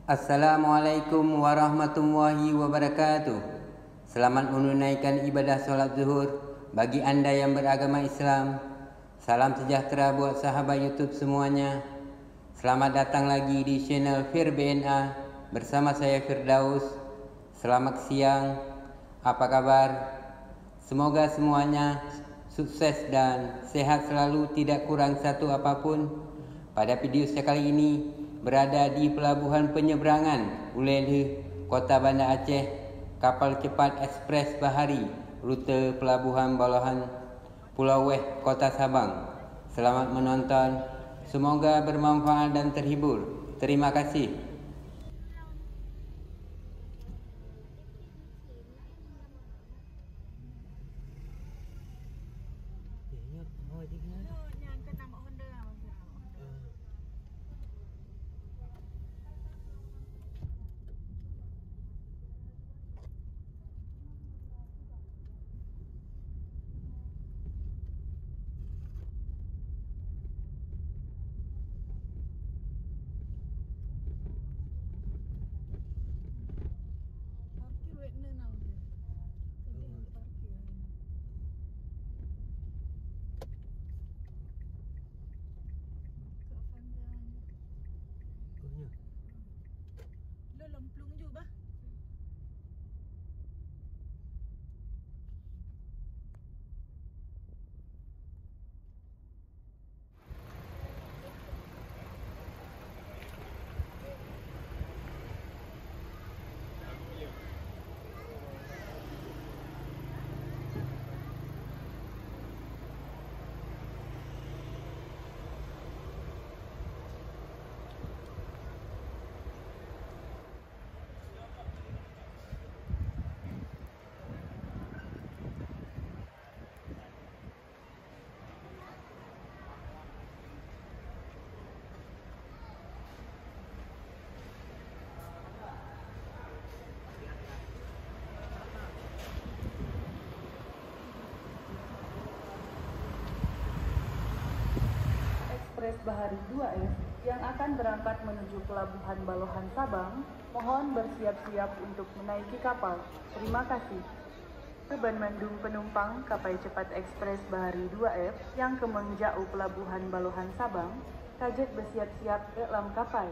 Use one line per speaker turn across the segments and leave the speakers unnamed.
Assalamualaikum warahmatullahi wabarakatuh. Selamat menunaikan ibadah solat zuhur bagi anda yang beragama Islam. Salam sejahtera buat sahabat YouTube semuanya. Selamat datang lagi di channel Fir BNA bersama saya Firdaus. Selamat siang. Apa kabar? Semoga semuanya sukses dan sehat selalu, tidak kurang satu apapun. Pada video saya kali ini berada di pelabuhan penyeberangan Ulele, Kota Banda Aceh, kapal cepat ekspres bahari rute pelabuhan Balohan, Pulau Weh, Kota Sabang. Selamat menonton, semoga bermanfaat dan terhibur. Terima kasih.
Lemplung juga bah.
Ekspres Bahari 2F yang akan berangkat menuju pelabuhan Balohan Sabang, mohon bersiap-siap untuk menaiki kapal. Terima kasih. Keban Mandung penumpang kapal cepat Ekspres Bahari 2F yang kemenjau pelabuhan Balohan Sabang, kajet bersiap-siap ke dalam kapal.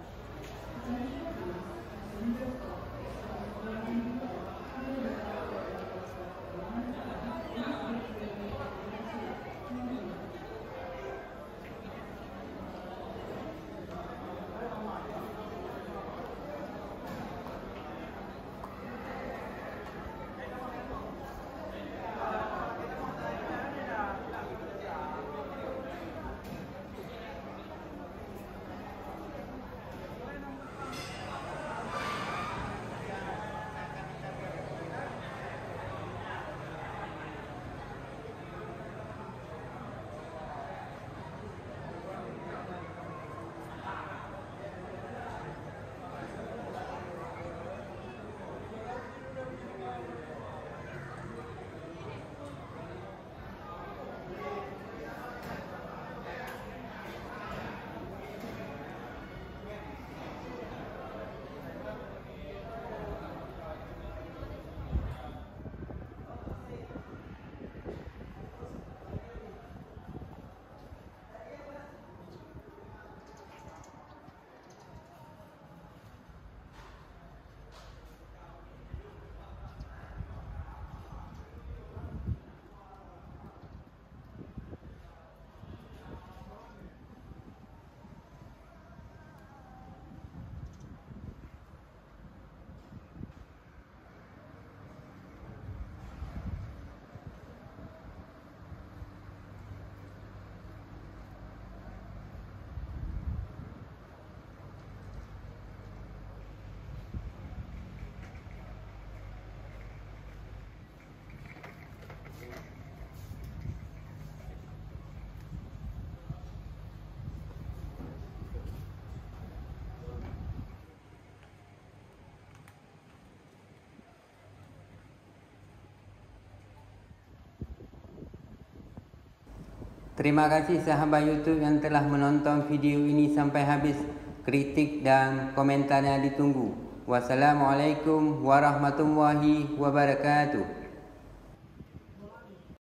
Terima kasih sahabat YouTube yang telah menonton video ini sampai habis. Kritik dan komentarnya ditunggu. Wassalamualaikum warahmatullahi wabarakatuh.